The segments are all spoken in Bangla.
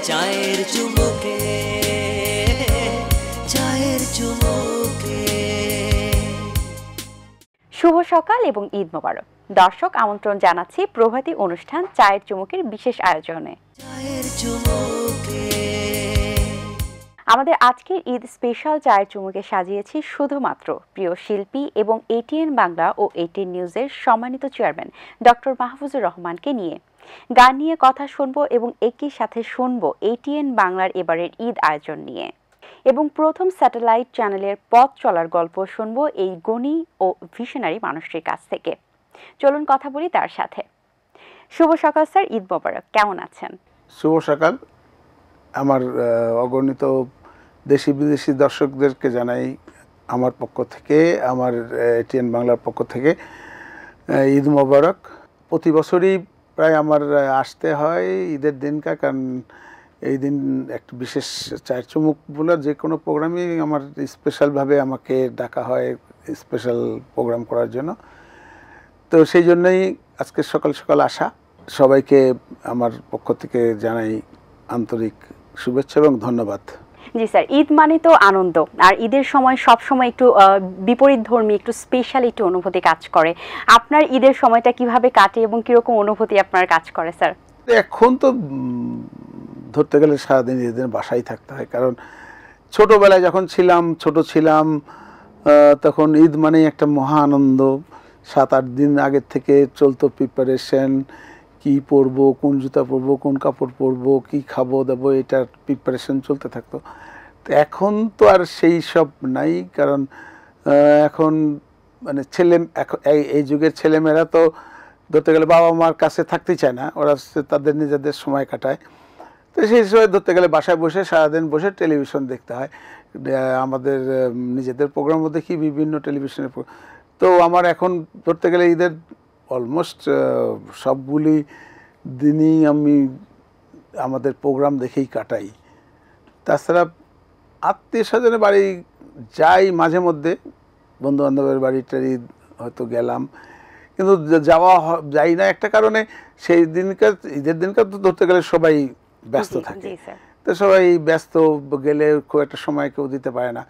চায়ের চুমুকে, চায়ের চুমুকে। শুভ সকাল এবং ঈদ মোবারক। দর্শক, আমন্ত্রণ জানাচ্ছি প্রভাতী অনুষ্ঠান চায়ের চুমুকের বিশেষ আয়োজনে। চায়ের চুমুকে। আমাদের আজকের ঈদ স্পেশাল চায়ের চুমুকে সাজিয়েছি শুধুমাত্র প্রিয় শিল্পী এবং এটিএন বাংলা ও এটিএন নিউজের সম্মানিত চেয়ারম্যান ডক্টর মাহফুজুর রহমানকে নিয়ে। গান নিয়ে কথা শুনবো এবং একই সাথে শুনবো এটিএন বাংলার এবারের ঈদ আয়োজন নিয়ে, এবং প্রথম স্যাটেলাইট চ্যানেলের পথ চলার গল্প শুনবো এই গুণী ও ভিশনারি মানুষটির কাছ থেকে। চলুন কথা বলি তার সাথে। শুভ সকাল স্যার, ঈদ মোবারক, কেমন আছেন? শুভ সকাল। আমার অগণিত দেশি বিদেশি দর্শকদেরকে জানাই আমার পক্ষ থেকে, আমার এটিএন বাংলার পক্ষ থেকে ঈদ মোবারক। প্রতি বছরই প্রায় আমার আসতে হয় ঈদের দিনকা, কারণ এই দিন একটা বিশেষ চায়ের চুমুক বলে যে কোনো প্রোগ্রামই আমার স্পেশালভাবে আমাকে ডাকা হয় স্পেশাল প্রোগ্রাম করার জন্য। তো সেই জন্যই আজকে সকাল সকাল আসা। সবাইকে আমার পক্ষ থেকে জানাই আন্তরিক শুভেচ্ছা এবং ধন্যবাদ। জি স্যার, ঈদ মানে তো আনন্দ, আর ঈদের সময় সব সময় একটু বিপরীত ধর্মী, একটু স্পেশাল একটু অনুভূতি কাজ করে। আপনার ঈদের সময়টা কিভাবে কাটে এবং কিরকম অনুভূতি আপনার কাজ করে স্যার? এখন তো ধরতে গেলে সারাদিন ঈদের বাসায় থাকতে হয়, কারণ ছোটবেলায় যখন ছোট ছিলাম তখন ঈদ মানেই একটা মহা আনন্দ। 7-8 দিন আগের থেকে চলতো প্রিপারেশন, কি পরবো, কোন জুতা পরবো, কোন কাপড় পরবো, কি খাবো দাবো, এটার প্রিপারেশন চলতে থাকতো। তো এখন তো আর সেই সব নাই, কারণ এখন মানে এই যুগের ছেলেমেয়েরা তো ধরতে গেলে বাবা মার কাছে থাকতেই চায় না, ওরা তাদের নিজেদের সময় কাটায়। তো সেই সময় ধরতে গেলে বাসায় বসে সারাদিন বসে টেলিভিশন দেখতে হয়। আমাদের নিজেদের প্রোগ্রামও দেখি, বিভিন্ন টেলিভিশনের। তো আমার এখন ধরতে গেলে ঈদের অলমোস্ট সবগুলি দিনই আমি আমাদের প্রোগ্রাম দেখেই কাটাই। তাছাড়া আত্মীয় স্বজনের বাড়ি যাই মাঝে মধ্যে, বন্ধুবান্ধবের বাড়িটারি হয়তো গেলাম, কিন্তু যাই না একটা কারণে, সেই দিনকার ঈদের দিনকার তো ধরতে গেলে সবাই ব্যস্ত থাকে। তো সবাই ব্যস্ত গেলে খুব একটা সময় কেউ দিতে পারে না।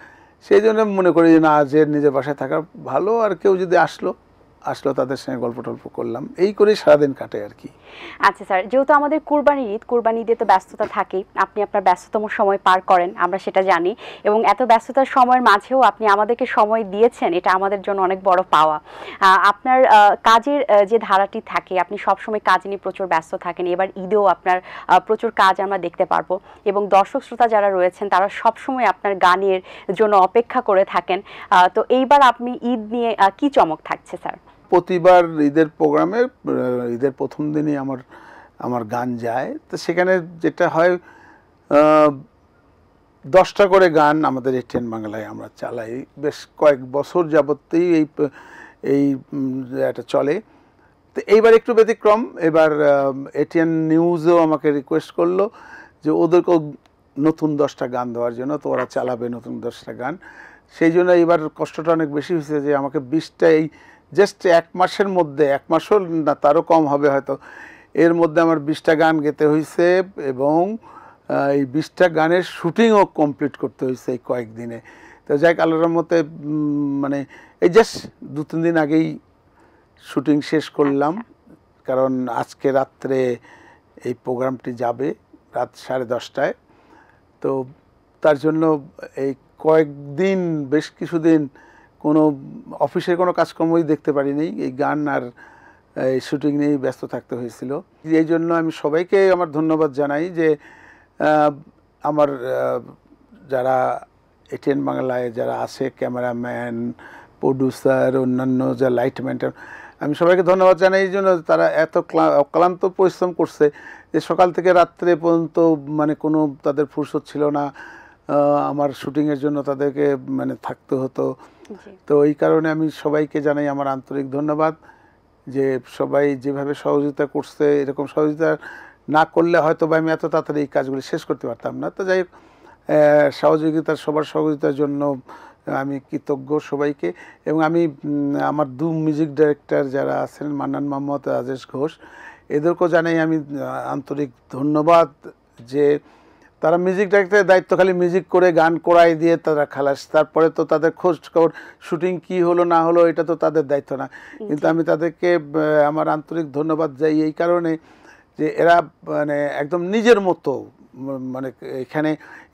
সেই জন্য মনে করি যে না, যে নিজের বাসায় থাকা ভালো, আর কেউ যদি আসলো তাদের সঙ্গে গল্প টল্প করলাম, এই করেই সারাদিন কাটে আর কি। আচ্ছা স্যার, যেহেতু আমাদের কুরবানি ঈদে তো ব্যস্ততা থাকেই, আপনি আপনার ব্যস্ততম সময় পার করেন, আমরা সেটা জানি, এবং এত ব্যস্ততার সময়ের মাঝেও আপনি আমাদেরকে সময় দিয়েছেন, এটা আমাদের জন্য অনেক বড় পাওয়া। আপনার কাজের যে ধারাটি থাকে, আপনি সবসময় কাজ নিয়ে প্রচুর ব্যস্ত থাকেন। এবার ঈদেও আপনার প্রচুর কাজ আমরা দেখতে পারবো, এবং দর্শক শ্রোতা যারা রয়েছেন তারা সবসময় আপনার গানের জন্য অপেক্ষা করে থাকেন। তো এইবার আপনি ঈদ নিয়ে কি চমক থাকছে স্যার? প্রতিবার ঈদের প্রোগ্রামে ঈদের প্রথম দিনই আমার গান যায়। তো সেখানে যেটা হয়, 10টা করে গান আমাদের এটিএন বাংলায় আমরা চালাই, বেশ কয়েক বছর যাবতেই এই এটা চলে। তো এইবার একটু ব্যতিক্রম, এবার এটিএন নিউজও আমাকে রিকোয়েস্ট করলো যে ওদেরকেও নতুন 10টা গান দেওয়ার জন্য, তো ওরা চালাবে নতুন 10টা গান। সেই জন্য এবার কষ্টটা অনেক বেশি হয়েছে যে আমাকে 20টা, এই জাস্ট 1 মাসের মধ্যে, 1 মাসও না তারও কম হবে হয়তো, এর মধ্যে আমার 20টা গান গেতে হয়েছে, এবং এই 20টা গানের শুটিংও কমপ্লিট করতে হয়েছে এই কয়েকদিনে। তো যাই আল্লাহর রহমতে মানে এই জাস্ট 2-3 দিন আগেই শুটিং শেষ করলাম, কারণ আজকে রাত্রে এই প্রোগ্রামটি যাবে রাত 10:30টায়। তো তার জন্য এই কয়েকদিন, বেশ কিছুদিন কোনো অফিসের কোনো কাজকর্মই দেখতে পারিনি, এই গান আর এই শুটিং নিয়েই ব্যস্ত থাকতে হয়েছিল। এই জন্য আমি সবাইকে আমার ধন্যবাদ জানাই যে আমার যারা এটিএন বাংলায় যারা আছে, ক্যামেরাম্যান, প্রডিউসার, অন্যান্য যা লাইটম্যান, আমি সবাইকে ধন্যবাদ জানাই এই জন্য তারা এত অক্লান্ত পরিশ্রম করছে যে সকাল থেকে রাত্রে পর্যন্ত মানে কোনো তাদের ফুরসত ছিল না। আমার শুটিংয়ের জন্য তাদেরকে মানে থাকতে হতো। তো এই কারণে আমি সবাইকে জানাই আমার আন্তরিক ধন্যবাদ, যে সবাই যেভাবে সহযোগিতা করছে, এরকম সহযোগিতা না করলে হয়তো বা আমি এত তাড়াতাড়ি এই কাজগুলি শেষ করতে পারতাম না। তো যাই হোক, সবার সহযোগিতার জন্য আমি কৃতজ্ঞ সবাইকে। এবং আমি আমার 2 মিউজিক ডাইরেক্টর যারা আছেন, মান্নান মাহমুদ, রাজেশ ঘোষ, এদেরকেও জানাই আমি আন্তরিক ধন্যবাদ যে তারা মিউজিক ডাইরেক্টরের দায়িত্ব খালি মিউজিক করে গান করাই দিয়ে তারা খালাস, তারপরে তো তাদের খোঁজ খবর শুটিং কি হলো না হলো এটা তো তাদের দায়িত্ব না। কিন্তু আমি তাদেরকে আমার আন্তরিক ধন্যবাদ যাই এই কারণে যে এরা মানে একদম নিজের মতো, মানে এখানে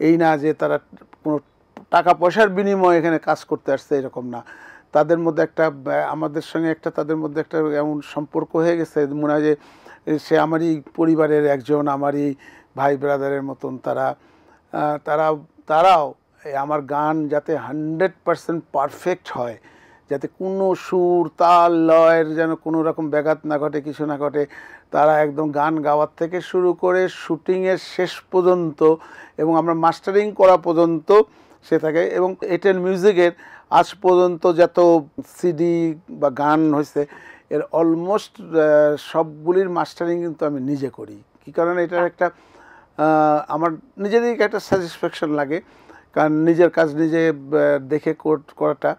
এই না যে তারা কোনো টাকা পয়সার বিনিময়ে এখানে কাজ করতে আসছে এরকম না। তাদের মধ্যে একটা আমাদের সঙ্গে একটা তাদের মধ্যে একটা এমন সম্পর্ক হয়ে গেছে, মনে হয় যে সে আমারই পরিবারের একজন, আমারই ভাই ব্রাদারের মতন। তারাও আমার গান যাতে 100% পারফেক্ট হয়, যাতে কোনো সুর তাল লয়ের যেন কোনো রকম ব্যাঘাত না ঘটে, কিছু না ঘটে, তারা একদম গান গাওয়ার থেকে শুরু করে শুটিংয়ের শেষ পর্যন্ত এবং আমরা মাস্টারিং করা পর্যন্ত সে থাকে। এবং এটেল মিউজিকের আজ পর্যন্ত যত সিডি বা গান হয়েছে এর অলমোস্ট সবগুলির মাস্টারিং কিন্তু আমি নিজে করি। কী কারণে এটার একটা আমার নিজেরই একটা স্যাটিসফ্যাকশন লাগে, কারণ নিজের কাজ নিজে দেখে করাটা।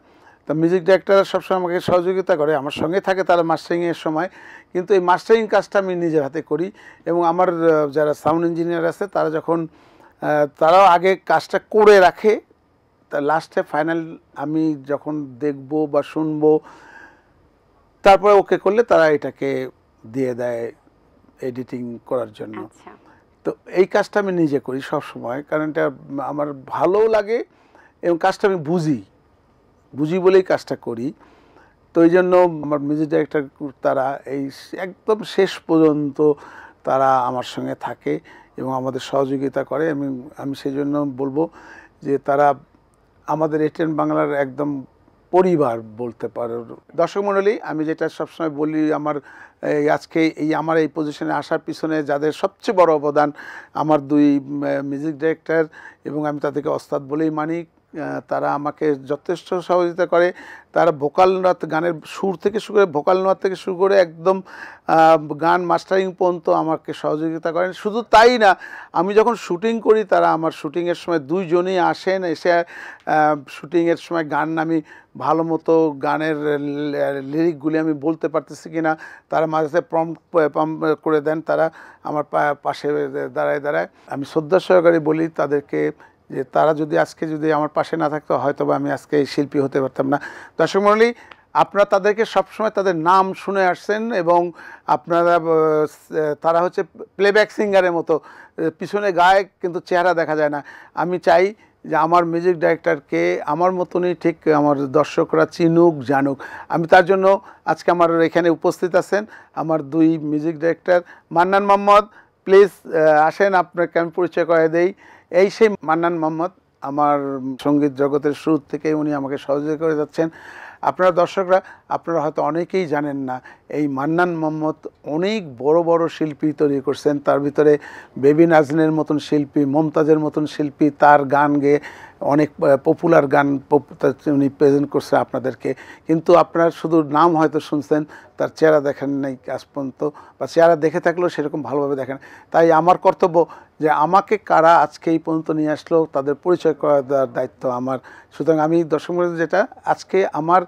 তা মিউজিক ডাইরেক্টর সবসময় আমাকে সহযোগিতা করে, আমার সঙ্গে থাকে তারা মাস্টারিংয়ের সময়, কিন্তু এই মাস্টারিং কাজটা আমি নিজের হাতে করি। এবং আমার যারা সাউন্ড ইঞ্জিনিয়ার আছে তারা যখন তারাও আগে কাজটা করে রাখে, তা লাস্টে ফাইনাল আমি যখন দেখব বা শুনবো তারপরে ওকে করলে তারা এটাকে দিয়ে দেয় এডিটিং করার জন্য। তো এই কাজটা আমি নিজে করি সব সময়, কারণ এটা আমার ভালো লাগে এবং কাজটা আমি বুঝি বলেই কাজটা করি। তো এই জন্য আমার মিউজিক ডাইরেক্টর তারা এই একদম শেষ পর্যন্ত তারা আমার সঙ্গে থাকে এবং আমাদের সহযোগিতা করে। আমি সেই জন্য বলবো যে তারা আমাদের এটিএন বাংলার একদম পরিবার বলতে পারো। দর্শক মণ্ডলী, আমি যেটা সবসময় বলি, আজকে আমার এই পজিশনে আসার পিছনে যাদের সবচেয়ে বড় অবদান আমার দুই মিউজিক ডাইরেক্টর, এবং আমি তাদেরকে ওস্তাদ বলেই মানি। তারা আমাকে যথেষ্ট সহযোগিতা করে। তারা ভোকাল নোট, গানের সুর থেকে শুরু করে ভোকাল নোট থেকে শুরু করে একদম গান মাস্টারিং পর্যন্ত আমাকে সহযোগিতা করেন। শুধু তাই না, আমি যখন শুটিং করি তারা আমার শুটিংয়ের সময় দুইজনই আসেন, এসে শুটিংয়ের সময় গান আমি ভালো মতো গানের লিরিকগুলি আমি বলতে পারতেছি কিনা তারা মাঝে প্রম্পট করে দেন। তারা আমার পাশে দাঁড়ায় আমি শ্রদ্ধা সহকারে বলি তাদেরকে যে তারা যদি আমার পাশে না থাকতো হয়তো বা আমি আজকে শিল্পী হতে পারতাম না। দর্শক মণ্ডলী, আপনারা তাদেরকে সবসময় তাদের নাম শুনে আসছেন এবং তারা হচ্ছে প্লেব্যাক সিঙ্গারের মতো, পিছনে গায়ক কিন্তু চেহারা দেখা যায় না। আমি চাই যে আমার মিউজিক ডাইরেক্টরকে আমার মতনই ঠিক আমার দর্শকরা চিনুক, জানুক। আমি তার জন্য আজকে আমার এখানে উপস্থিত আছেন আমার দুই music director. Mannan Mohammad, please আসেন, আপনাকে আমি পরিচয় করে দেই। এই সেই মান্নান মোহাম্মদ, আমার সঙ্গীত জগতের শুরু থেকে উনি আমাকে সহযোগিতা করে যাচ্ছেন। আপনারা দর্শকরা, আপনারা হয়তো অনেকেই জানেন না, এই মান্নান মোহাম্মদ অনেক বড় বড় শিল্পী তৈরি করছেন। তার ভিতরে বেবি নাজনীনের মতন শিল্পী, মমতাজের মতন শিল্পী তার গান গেয়ে অনেক পপুলার গান উনি প্রেজেন্ট করছে আপনাদেরকে। কিন্তু আপনারা শুধু নাম হয়তো শুনছেন, তার চেহারা দেখেন নাই আজ পর্যন্ত, বা চেহারা দেখে থাকলেও সেরকম ভালোভাবে দেখেন। তাই আমার কর্তব্য যে আমাকে কারা আজকে এই পর্যন্ত নিয়ে আসলো তাদের পরিচয় করা দেওয়ার দায়িত্ব আমার। সুতরাং আমি দর্শক যেটা আজকে আমার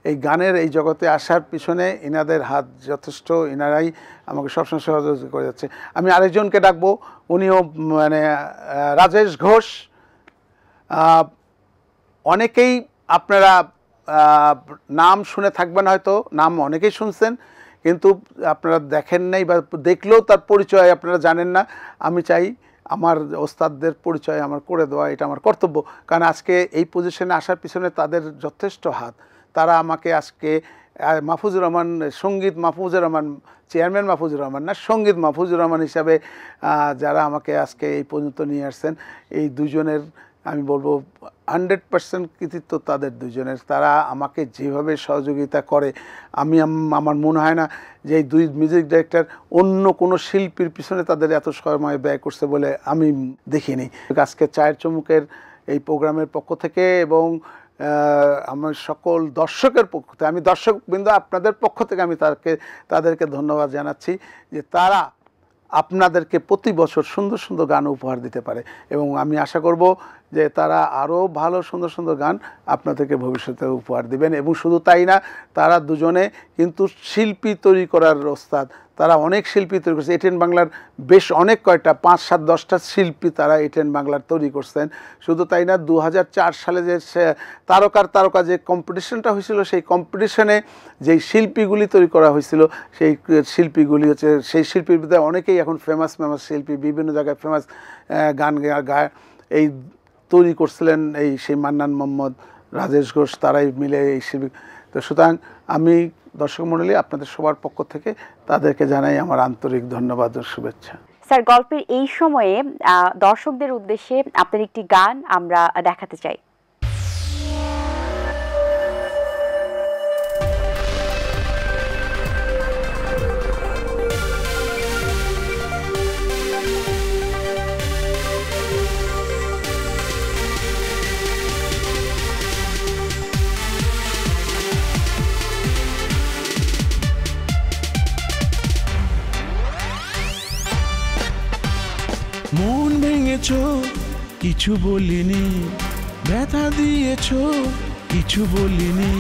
এই গানের এই জগতে আসার পিছনে এনাদের হাত যথেষ্ট, এনারাই আমাকে সবসময় সহযোগিতা করে যাচ্ছে। আমি আরেকজনকে ডাকবো, উনিও মানে রাজেশ ঘোষ। অনেকেই আপনারা নাম শুনে থাকবেন, হয়তো নাম অনেকেই শুনছেন কিন্তু আপনারা দেখেন নাই বা দেখলেও তার পরিচয় আপনারা জানেন না। আমি চাই আমার ওস্তাদদের পরিচয় আমার করে দেওয়া, এটা আমার কর্তব্য। কারণ আজকে এই পজিশনে আসার পিছনে তাদের যথেষ্ট হাত। তারা আমাকে আজকে মাহফুজুর রহমান, সঙ্গীত মাহফুজুর রহমান, চেয়ারম্যান মাহফুজুর রহমান না, সঙ্গীত মাহফুজুর রহমান হিসাবে যারা আমাকে আজকে এই পর্যন্ত নিয়ে আসছেন, এই দুজনের আমি বলবো 100% কৃতিত্ব তাদের দুজনের। তারা আমাকে যেভাবে সহযোগিতা করে আমার মনে হয় না যে এই দুই মিউজিক ডাইরেক্টর অন্য কোনো শিল্পীর পিছনে তাদের এত সময় ব্যয় করছে বলে আমি দেখিনি। আজকে চায়ের চুমুকের এই প্রোগ্রামের পক্ষ থেকে এবং আমার সকল দর্শকের পক্ষ থেকে, আমি দর্শকবৃন্দ আপনাদের পক্ষ থেকে আমি তাদেরকে ধন্যবাদ জানাচ্ছি যে তারা আপনাদেরকে প্রতি বছর সুন্দর সুন্দর গান উপহার দিতে পারে। এবং আমি আশা করব যে তারা আরও ভালো সুন্দর সুন্দর গান আপনাদেরকে ভবিষ্যতে উপহার দিবেন। এবং শুধু তাই না, তারা দুজনে কিন্তু শিল্পী তৈরি করার ওস্তাদ। তারা অনেক শিল্পী তৈরি করছে। এটিএন বাংলার বেশ অনেক কয়টা 5, 7, 10টা শিল্পী তারা এটিএন বাংলার তৈরি করছেন। শুধু তাই না, 2004 সালে যে তারকা যে কম্পিটিশনটা হয়েছিল, সেই কম্পিটিশনে যেই শিল্পীগুলি তৈরি করা হয়েছিল, সেই শিল্পীগুলি হচ্ছে, সেই শিল্পীর ভিতরে অনেকেই এখন ফেমাস শিল্পী, বিভিন্ন জায়গায় ফেমাস গান গায়, এই তৈরি করছিলেন এই সেই মান্নান মোহাম্মদ, রাজেশ ঘোষ, তারাই মিলে এই শিল্পী। তো সুতরাং আমি দর্শক মণ্ডলী আপনাদের সবার পক্ষ থেকে তাদেরকে জানাই আমার আন্তরিক ধন্যবাদ ও শুভেচ্ছা। স্যার, গল্পের এই সময়ে দর্শকদের উদ্দেশ্যে আপনার একটি গান আমরা দেখাতে চাই। মন ভেঙেছো, কিছু বলিনি, ব্যথা দিয়েছো, কিছু বলিনি।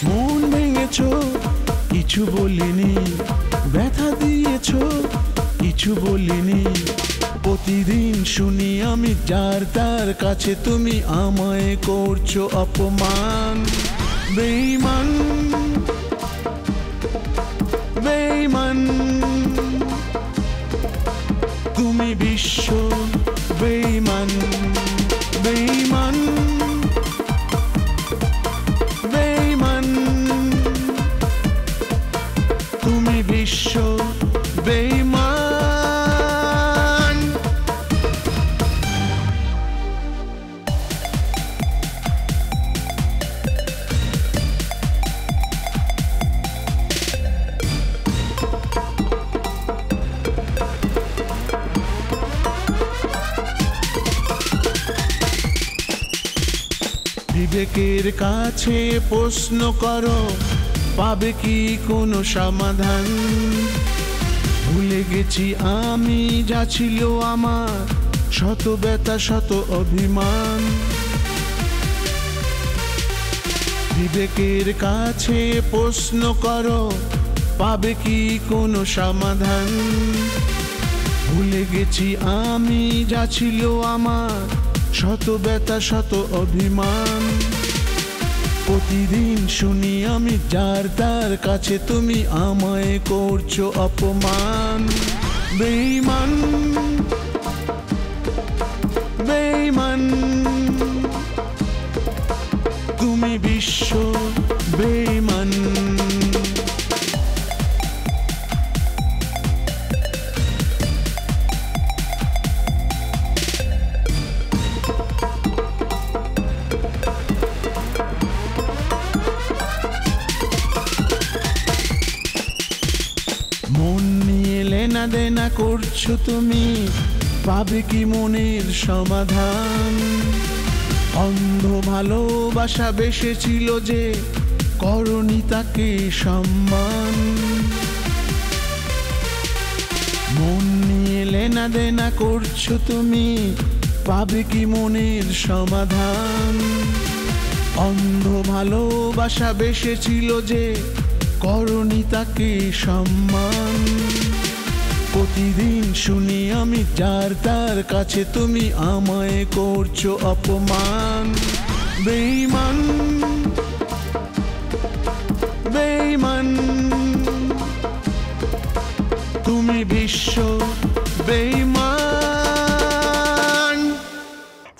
মন ভেঙেছো, কিছু বলিনি, ব্যথা দিয়েছো, কিছু বলিনি। প্রতিদিন শুনি আমি যার তার কাছে, তুমি আমায় করছো অপমান। বেঈমান, বেঈমান, তুমি বিশ্ব বেঈমান, বেঈমান, বেঈমান, তুমি বিশ্ব বেঈমান। বিবেকের কাছে প্রশ্ন করো, পাবে কি কোনো সমাধান? ভুলে গেছি আমি যা ছিল আমার, শত ব্যথা শত অভিমান। বিবেকের কাছে প্রশ্ন করো, পাবে কি কোনো সমাধান? ভুলে গেছি আমি যা ছিল আমার, শত ব্যথা শত অভিমান। প্রতিদিন শুনি আমি যার তার কাছে, তুমি আমায় করছো অপমান। বেঈমান, বেঈমান, তুমি বিশ্ব বেঈমান। মন নিয়ে লেনা দেনা করছো তুমি, পাবে কি মনের সমাধান? অন্ধ ভালোবাসা বেসেছিল যে, করনি তাকে সম্মান। মন নিয়ে লেনা দেনা করছো তুমি, পাবে কি মনের সমাধান? অন্ধ ভালোবাসা বেসেছিল যে, করনি তাকে সম্মান। প্রতিদিন শুনি আমি যার তার কাছে, তুমি আমায় করছো অপমান। বেঈমান, বেঈমান, তুমি বিশ্ব বেঈমান।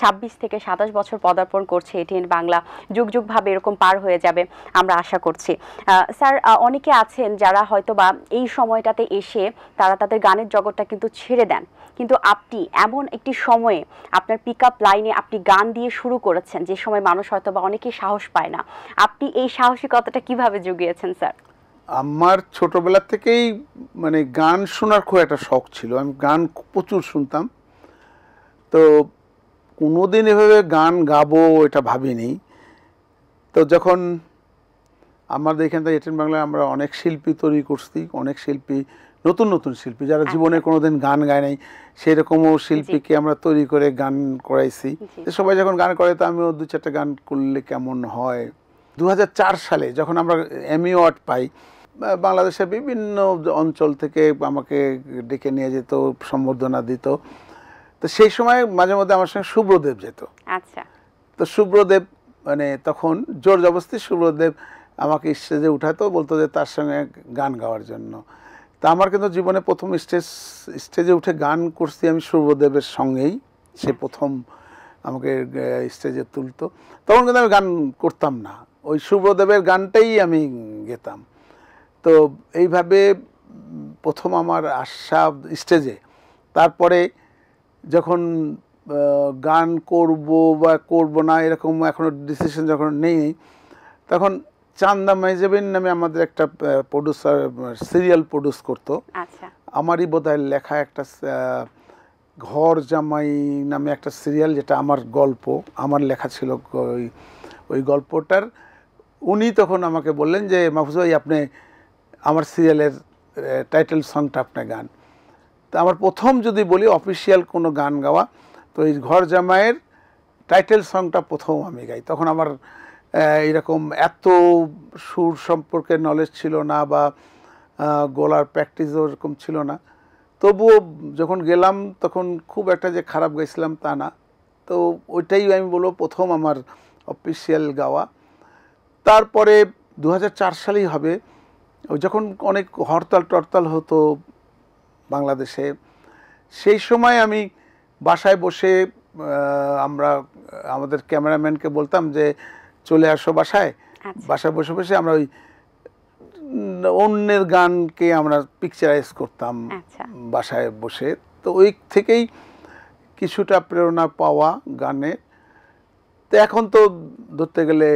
26 থেকে 27 বছর পদার্পণ করছে এটিএন বাংলা, যুগ যুগ ভাবে এরকম পার হয়ে যাবে আমরা আশা করছি। স্যার, অনেকে আছেন যারা হয়তোবা এই সময়টাতে এসে তারা তাদের গানের জগৎটা কিন্তু ছেড়ে দেন, কিন্তু আপনি এমন একটি সময়ে আপনার পিক আপ লাইনে আপনি গান দিয়ে শুরু করেছেন, যে সময় মানুষ হয়তোবা অনেকেই সাহস পায় না। আপনি এই সাহসিকতাটা কিভাবে জুগিয়েছেন স্যার? আমার ছোটবেলা থেকেই মানে গান শোনার খুব একটা শখ ছিল, আমি গান প্রচুর শুনতাম। তো কোনোদিন এভাবে গান গাবো এটা ভাবিনি। তো যখন আমাদের এখান থেকে এটিএন বাংলায় আমরা অনেক শিল্পী তৈরি করছি, অনেক শিল্পী নতুন নতুন শিল্পী যারা জীবনে কোনোদিন গান গায় নাই, সেরকমও শিল্পীকে আমরা তৈরি করে গান করাইছি। সবাই যখন গান করে তো আমিও 2-4টা গান করলে কেমন হয়। 2004 সালে যখন আমরা এমি অ্যাওয়ার্ড পাই, বাংলাদেশের বিভিন্ন অঞ্চল থেকে আমাকে ডেকে নিয়ে যেত, সম্বর্ধনা দিত। তো সেই সময় মাঝে মধ্যে আমার সঙ্গে শুভ্রদেব যেত। আচ্ছা। তো শুভ্রদেব মানে তখন জোর জবরদস্তি শুভ্রদেব আমাকে স্টেজে উঠাতো, বলতো যে তার সঙ্গে গান গাওয়ার জন্য। তা আমার কিন্তু জীবনে প্রথম স্টেজে উঠে গান করছি আমি শুভ্রদেবের সঙ্গেই। সে প্রথম আমাকে স্টেজে তুলতো। তখন কিন্তু আমি গান করতাম না, ওই শুভ্রদেবের গানটাই আমি গেতাম। তো এইভাবে প্রথম আমার আসা স্টেজে। তারপরে যখন গান করব বা করব না এরকম এখনো ডিসিশন যখন নেই, তখন চান্দা মাইজাবিন নামে আমাদের একটা প্রডিউসার সিরিয়াল প্রডিউস করতো। আচ্ছা। আমারই বোধহয় লেখা একটা ঘর জামাই নামে একটা সিরিয়াল, যেটা আমার গল্প, আমার লেখা ছিল ওই গল্পটার। উনি তখন আমাকে বললেন যে মাহফুজ ভাই, আপনি আমার সিরিয়ালের টাইটেল সংটা আপনার গান। তা আমার প্রথম যদি বলি অফিসিয়াল কোনো গান গাওয়া, তো এই ঘর জামাইয়ের টাইটেল সংটা প্রথম আমি গাই। তখন আমার এরকম এত সুর সম্পর্কে নলেজ ছিল না, বা গলার প্র্যাকটিসও এরকম ছিল না। তবুও যখন গেলাম তখন খুব একটা যে খারাপ গাইছিলাম তা না। তো ওইটাই আমি বলবো প্রথম আমার অফিসিয়াল গাওয়া। তারপরে 2004 সালেই হবে, যখন অনেক হরতাল টরতাল হতো বাংলাদেশে, সেই সময় আমি বাসায় বসে আমরা আমাদের ক্যামেরাম্যানকে বলতাম যে চলে আসো বাসায়। বাসায় বসে বসে আমরা ওই অন্যের গানকে আমরা পিকচারাইজ করতাম বাসায় বসে। তো ওই থেকেই কিছুটা প্রেরণা পাওয়া গানে। তো এখন তো ধরতে গেলে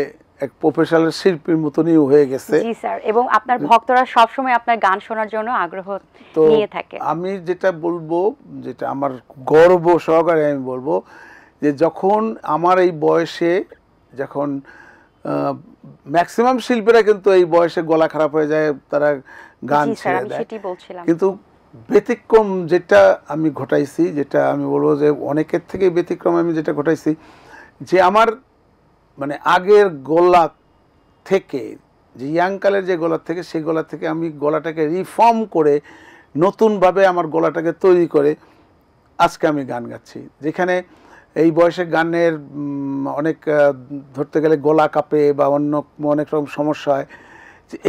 এক প্রফেশনাল শিল্পীর মতনই হয়ে গেছে। জি স্যার, এবং আপনার ভক্তরা সব সময় আপনার গান শোনার জন্য আগ্রহ নিয়ে থাকে। আমি যেটা বলবো, যেটা আমার গর্ব সহকারে আমি বলবো, যে যখন আমার এই বয়সে, যখন ম্যাক্সিমাম শিল্পীরা কিন্তু এই বয়সে গলা খারাপ হয়ে যায়, তারা গান ছেড়ে দেয়, কিন্তু ব্যতিক্রম যেটা আমি ঘটাইছি, যেটা আমি বলবো যে অনেকের থেকে ব্যতিক্রম আমি যেটা ঘটাইছি, যে আমার মানে আগের গলা থেকে, যে ইয়াংকালের যে গলা থেকে, সেই গলা থেকে আমি গলাটাকে রিফর্ম করে নতুনভাবে আমার গলাটাকে তৈরি করে আজকে আমি গান গাচ্ছি। যেখানে এই বয়সে গানের অনেক ধরতে গেলে গলা কাঁপে বা অন্য অনেক রকম সমস্যা হয়,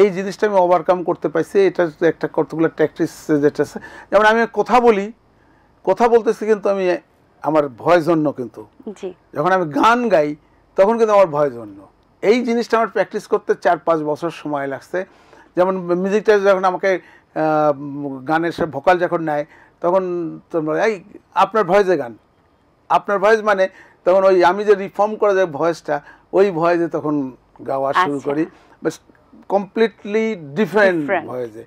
এই জিনিসটা আমি ওভারকাম করতে পারছি। এটা একটা কতগুলো ট্যাকটিক্স যেটা আছে, যেমন আমি কথা বলতেছি কিন্তু আমি আমার ভয়েস জন্য, কিন্তু যখন আমি গান গাই তখন কিন্তু আমার ভয়েস জন্য। এই জিনিসটা আমার প্র্যাকটিস করতে 4-5 বছর সময় লাগছে। যেমন মিউজিকটা যখন আমাকে গানের সে ভোকাল যখন নেয়, তখন তোমরা এই আপনার ভয়েসে গান, আপনার ভয়েস মানে তখন ওই আমি যে রিফর্ম করা যায় ভয়েসটা, ওই ভয়েসে তখন গাওয়া শুরু করি, বাস কমপ্লিটলি ডিফারেন্ট ভয়েসে।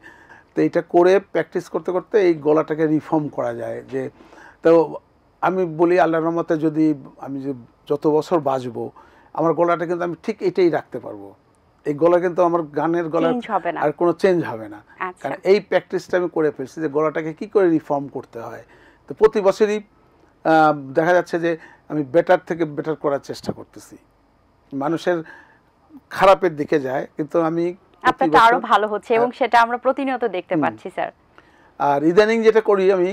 তো এইটা করে প্র্যাকটিস করতে করতে এই গলাটাকে রিফর্ম করা যায়। যে তো আমি বলি আল্লাহর রহমতে যদি আমি যে যত বছর বাঁচবো, আমার গলাটা কিন্তু আমি ঠিক এটাই রাখতে পারবো। এই গলা কিন্তু আমার গানের গলা আর কোনো চেঞ্জ হবে না, কারণ এই প্র্যাকটিসটা আমি করে ফেলছি যে গলাটাকে কি করে রিফর্ম করতে হয়। তো প্রতি বছরই দেখা যাচ্ছে যে আমি বেটার থেকে বেটার করার চেষ্টা করতেছি। মানুষের খারাপের দিকে যায়, কিন্তু আমি আপনারটা আরো ভালো হচ্ছে, এবং সেটা আমরা প্রতিনিয়ত দেখতে পাচ্ছি স্যার। আর ইদানিং যেটা করি, আমি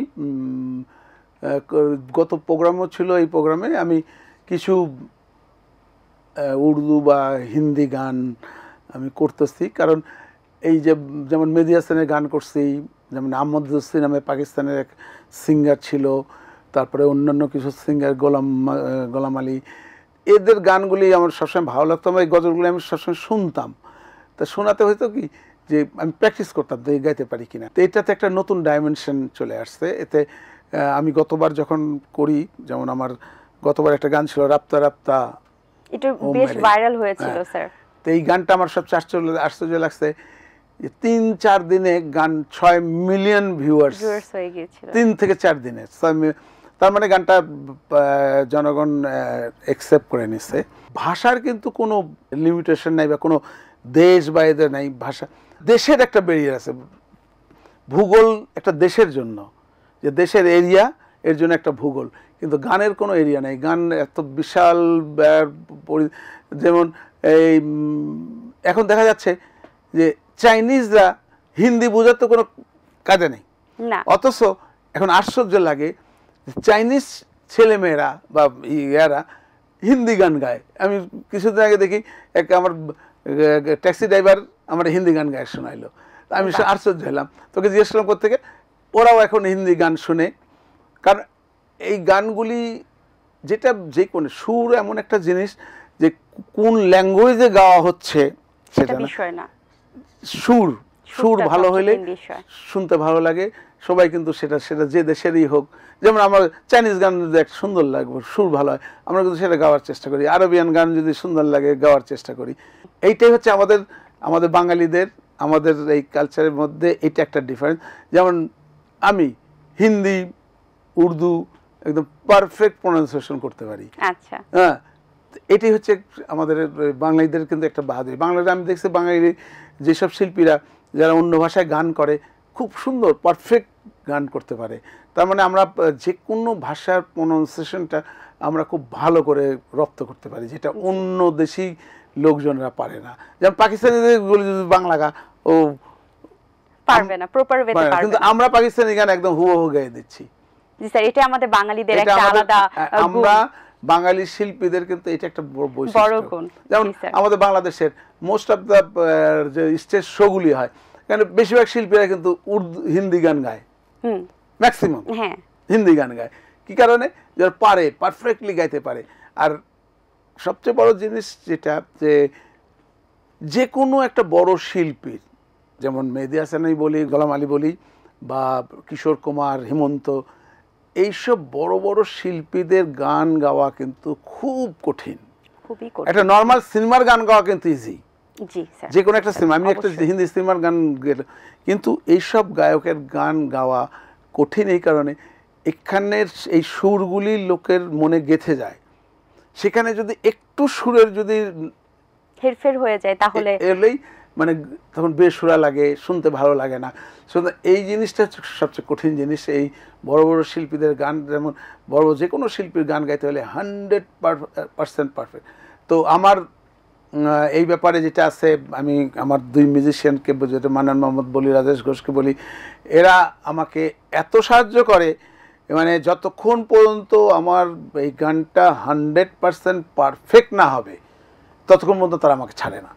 গত প্রোগ্রামও ছিল, এই প্রোগ্রামে আমি কিছু উর্দু বা হিন্দি গান আমি করতেছি। কারণ এই যে যেমন মেহেদী হাসানের গান করছি, যেমন আহমদ জসি নামে পাকিস্তানের এক সিঙ্গার ছিল, তারপরে অন্যান্য কিছু সিঙ্গার, গোলাম আলী, এদের গানগুলি আমার সবসময় ভালো লাগতো। আমার এই গজলগুলি আমি সবসময় শুনতাম। তা শোনাতে হয়তো কি যে আমি প্র্যাকটিস করতাম তো এই গাইতে পারি কিনা। তো এটাতে একটা নতুন ডাইমেনশন চলে আসছে। এতে আমি গতবার যখন করি, যেমন আমার গতবার একটা গান ছিল রাপ্তা রাপ্তা, এটা বেশ ভাইরাল হয়েছিল স্যার। তো এই গানটা আমার সবচেয়ে আশ্চর্য লাগছে, 3-4 দিনে গান 6 মিলিয়ন ভিউয়ার্স হয়ে গিয়েছিল, 3 থেকে 4 দিনে। তার মানে গানটা জনগণ অ্যাকসেপ্ট করে নিচ্ছে। ভাষার কিন্তু কোনো লিমিটেশন নাই, বা কোনো দেশ বা এদের নাই। ভাষা, দেশের একটা ব্যারিয়ার আছে, ভূগোল একটা দেশের জন্য, যে দেশের এরিয়া এর জন্য একটা ভূগোল, কিন্তু গানের কোনো এরিয়া নেই। গান এত বিশাল যেমন এই এখন দেখা যাচ্ছে যে চাইনিজরা হিন্দি বোঝার তো কোনো কাজে নেই, অথচ এখন আশ্চর্য লাগে চাইনিজ ছেলেমেয়েরা বা ইয়ারা হিন্দি গান গায়। আমি কিছুদিন আগে দেখি এক আমার ট্যাক্সি ড্রাইভার আমার হিন্দি গান গায়ে শোনাইলো, আমি আশ্চর্য হলাম। তোকে জিজ্ঞেস করলাম কোথেকে, ওরাও এখন হিন্দি গান শুনে। কারণ এই গানগুলি যেটা যে কোনো সুর এমন একটা জিনিস যে কোন ল্যাঙ্গুয়েজে গাওয়া হচ্ছে সেটা না, সুর ভালো হলে শুনতে ভালো লাগে। সবাই কিন্তু সেটা যে দেশেরই হোক, যেমন আমার চাইনিজ গান যদি একটা সুন্দর লাগবে, সুর ভালো হয়, আমরা কিন্তু সেটা গাওয়ার চেষ্টা করি। আরবিয়ান গান যদি সুন্দর লাগে গাওয়ার চেষ্টা করি। এইটাই হচ্ছে আমাদের বাঙালিদের, আমাদের এই কালচারের মধ্যে এটা একটা ডিফারেন্স। যেমন আমি হিন্দি, উর্দু একদম পারফেক্ট প্রনাউন্সিয়েশন করতে পারি। আচ্ছা, হ্যাঁ, এটি হচ্ছে আমাদের বাঙালিদের কিন্তু একটা বাহাদুরি। বাংলাদেশে আমি দেখছি বাঙালি যেসব শিল্পীরা যারা অন্য ভাষায় গান করে খুব সুন্দর পারফেক্ট গান করতে পারে। তার মানে আমরা যে কোনো ভাষার প্রনাউন্সিয়েশনটা আমরা খুব ভালো করে রপ্ত করতে পারি, যেটা অন্য দেশি লোকজনরা পারে না। যেমন পাকিস্তানিদের যদি বাংলা গা ও পারবে না, প্রপার ওয়েতে পারবে না, কিন্তু আমরা পাকিস্তানি গান একদম হুবহু গাইয়ে দিচ্ছি। জি স্যার, এটা আমাদের বাঙালিদের একটা আলাদা, আমরা বাঙালি শিল্পীদের কিন্তু এটা একটা বড় গুণ। যেমন আমাদের বাংলাদেশের মোস্ট অফ দ্য যে স্টেজ শোগুলি হয়, কারণ বেশিরভাগ শিল্পীরা কিন্তু হিন্দি গান গায়, ম্যাক্সিমাম হিন্দি গান গায়। কি কারণে? যারা পারে, পারফেক্টলি গাইতে পারে। আর সবচেয়ে বড় জিনিস যেটা, যে কোনো একটা বড় শিল্পীর, যেমন মেহেদী হাসানই বলি, গোলাম আলী বলি, বা কিশোর কুমার, হেমন্ত, এইসব বড় বড় শিল্পীদের গান গাওয়া কিন্তু খুব কঠিন। একটা নর্মাল সিনেমার গান গাওয়া কিন্তু ইজি, যে কোনো একটা সিনেমা, আমি একটা হিন্দি সিনেমার গান গেলে, কিন্তু এইসব গায়কের গান গাওয়া কঠিন এই কারণে এখানের এই সুরগুলি লোকের মনে গেঁথে যায়। সেখানে যদি একটু সুরের যদি হেরফের হয়ে যায় তাহলে এলেই মানে তখন বেসুরা লাগে, শুনতে ভালো লাগে না। এই জিনিসটা সবচেয়ে কঠিন জিনিস। এই বড় বড় শিল্পীদের গান, যেমন বড় যে কোনো শিল্পীর গান গাইতে হলে 100% পারফেক্ট। তো আমার এই ব্যাপারে যেটা আছে, আমি আমার দুই মিউজিশিয়ানকে, যেটা মান্নান মোহাম্মদ বলি, রাজেশ ঘোষকে বলি, এরা আমাকে এত সাহায্য করে, মানে যতক্ষণ পর্যন্ত আমার এই গানটা 100% পারফেক্ট না হবে ততক্ষণ পর্যন্ত তারা আমাকে ছাড়ে না।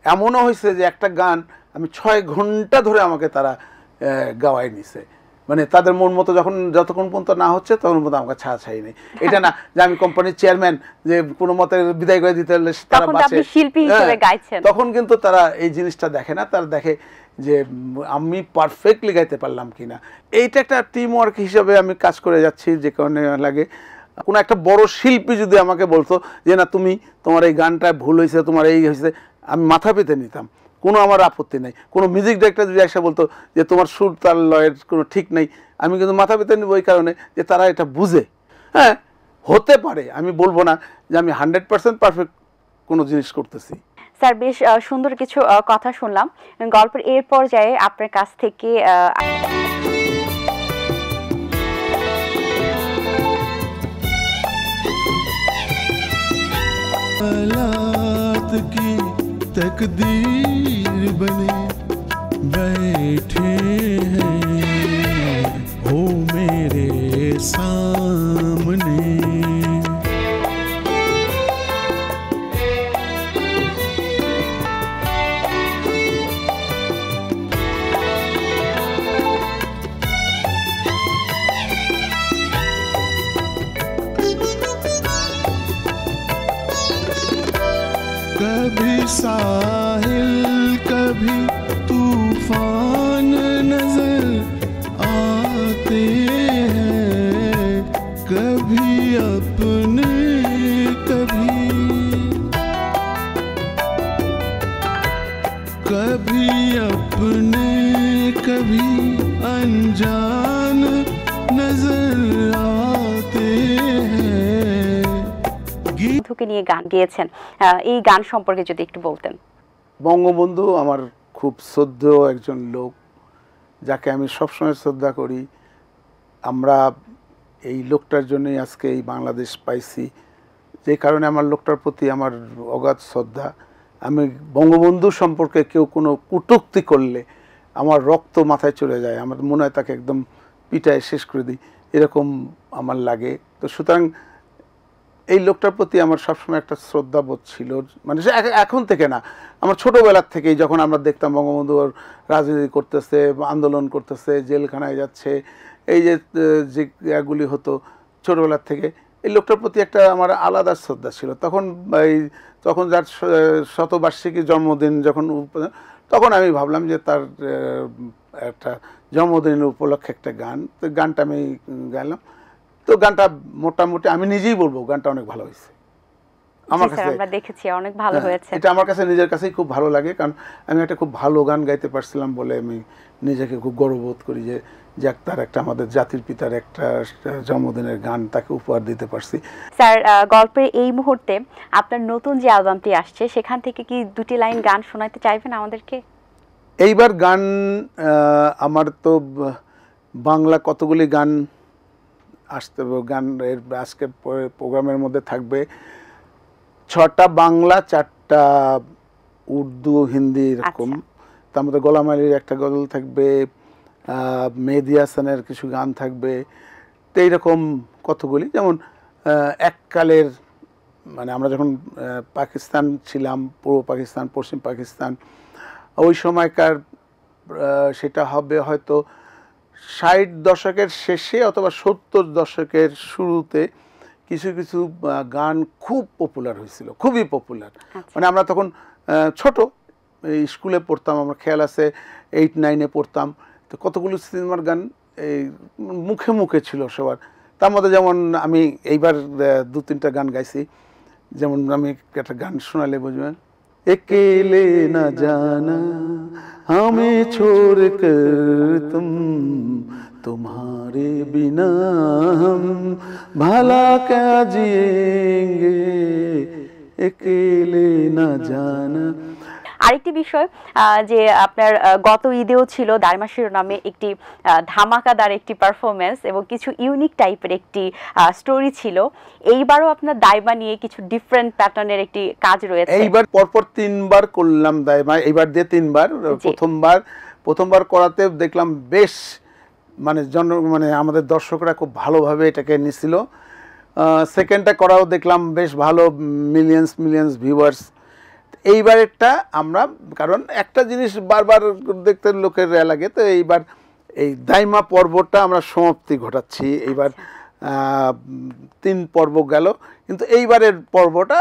এমনও হয়েছে যে একটা গান আমি 6 ঘন্টা ধরে আমাকে তারা গাওয়াই নিছে, মানে তাদের মন মতো যতক্ষণ পর্যন্ত না হচ্ছে তখন পর্যন্ত আমাকে ছাড়াছাড়ি নেই। এটা না যে আমি কোম্পানির চেয়ারম্যান, যে কোনো মতে বিদায় করে দিতে হলে তারা বাঁচে, তখন কিন্তু তারা এই জিনিসটা দেখে না। তারা দেখে যে আমি পারফেক্টলি গাইতে পারলাম কিনা। এইটা একটা টিম ওয়ার্ক হিসাবে আমি কাজ করে যাচ্ছি। যে কারণে লাগে কোনো একটা বড় শিল্পী যদি আমাকে বলতো যে না তুমি, তোমার এই গানটা ভুল হয়েছে, তোমার এই হয়েছে, আমি মাথা পেতে নিতাম, কোনো আমার আপত্তি নেই। কোনো মিউজিক ডাইরেক্টর যদি এসে বলতো যে তোমার সুর তাল লয়ের কোনো ঠিক নেই, আমি কিন্তু মাথা পেতে নিব, ওই কারণে যে তারা এটা বুঝে। হ্যাঁ, হতে পারে, আমি বলবো না যে আমি 100% পারফেক্ট কোনো জিনিস করতেছি। স্যার, বেশ সুন্দর কিছু কথা শুনলাম। গল্পের এর পর্যায়ে আপনার কাছ থেকে हालात की तकदीर बने बैठे हैं हो मेरे सामने, कभी साहिल कभी तूफान नजर आते हैं, कभी अपने कभी अनजान नजर आते हैं। বন্ধুকে নিয়ে গান গেয়েছেন, এই গান সম্পর্কে যদি একটু বলতেন। বঙ্গবন্ধু আমার খুব শ্রদ্ধেয় একজন লোক, যাকে আমি সবসময় শ্রদ্ধা করি। আমরা এই লোকটার জন্যই আজকে এই বাংলাদেশ পাইছি, যে কারণে আমার লোকটার প্রতি আমার অগাধ শ্রদ্ধা। আমি বঙ্গবন্ধু সম্পর্কে কেউ কোনো কটূক্তি করলে আমার রক্ত মাথায় চলে যায়, আমার মনে হয় তাকে একদম পিটায় শেষ করে দিই, এরকম আমার লাগে। তো সুতরাং এই লোকটার প্রতি আমার সবসময় একটা শ্রদ্ধাবোধ ছিল, মানে সে এখন থেকে না, আমার ছোটোবেলার থেকেই যখন আমরা দেখতাম বঙ্গবন্ধু রাজনীতি করতেছে, আন্দোলন করতেছে, জেলখানায় যাচ্ছে, এই যে এগুলি হতো ছোটোবেলার থেকে, এই লোকটার প্রতি একটা আমার আলাদা শ্রদ্ধা ছিল। তখন যার শতবার্ষিকী জন্মদিন যখন, তখন আমি ভাবলাম যে তার একটা জন্মদিনের উপলক্ষে একটা গান, তো গানটা আমি গাইলাম। তো গানটা মোটামুটি আমি নিজেই বলবো গানটা অনেক ভালো হয়েছে আমার কাছে। আমরা দেখেছি অনেক ভালো হয়েছে। এটা আমার কাছে নিজের কাছেই খুব ভালো লাগে, কারণ আমি একটা খুব ভালো গান গাইতে পারছিলাম বলে আমি নিজেকে খুব গর্ববোধ করি যে যাক, তার একটা আমাদের জাতির পিতার একটা জন্মদিনের গান তাকে উপহার দিতে পারছি। স্যার, গল্পের এই মুহূর্তে আপনার নতুন যে অ্যালবামটি আসছে সেখান থেকে কি দুটি লাইন গান শোনাতে চাইবেন আমাদেরকে? এইবার গান আমার তো বাংলা কতগুলি গান আসতে হবে, গান এর আজকের প্রোগ্রামের মধ্যে থাকবে 6টা বাংলা, 4টা উর্দু, হিন্দি, এরকম। তার মধ্যে গোলাম আলীর একটা গজল থাকবে, মেহেদী হাসানের কিছু গান থাকবে। তো এইরকম কতগুলি, যেমন এককালের, মানে আমরা যখন পাকিস্তান ছিলাম, পূর্ব পাকিস্তান, পশ্চিম পাকিস্তান, ওই সময়কার, সেটা হবে হয়তো 60 দশকের শেষে অথবা 70 দশকের শুরুতে কিছু কিছু গান খুব পপুলার হয়েছিল, খুবই পপুলার। মানে আমরা তখন ছোট স্কুলে পড়তাম, আমার খেয়াল আছে 8-9-এ পড়তাম। তো কতগুলো সিনেমার গান এই মুখে মুখে ছিল সবার। তার মধ্যে যেমন আমি এইবার 2-3টা গান গাইছি, যেমন আমি একটা গান শোনালে বুঝবেন, अकेले न जाना हमें छोड़ कर तुम, तुम्हारे बिना हम भला क्या जिएंगे, अकेले न जाना। আরেকটি বিষয়, যে আপনার গত ঈদেও ছিল দাইমা শিরোনামে একটি ধামাকাদার একটি পারফরমেন্স এবং কিছু ইউনিক টাইপের একটি স্টোরি ছিল। এইবারও আপনার দাইমা নিয়ে কিছু ডিফারেন্ট প্যাটার্নের একটি কাজ রয়েছে। এইবার পরপর 3বার করলাম দাইমা, এইবার দিয়ে 3বার। প্রথমবার করাতে দেখলাম বেশ, মানে আমাদের দর্শকরা খুব ভালোভাবে এটাকে নিছিল। সেকেন্ডটা করাও দেখলাম বেশ ভালো, মিলিয়ন্স ভিউয়ার্স। এইবারেরটা আমরা, কারণ একটা জিনিস বারবার দেখতে লোকের লাগে, তো এইবার এই দাইমা পর্বটা আমরা সমাপ্তি ঘটাচ্ছি। এইবার 3 পর্ব গেল, কিন্তু এইবারের পর্বটা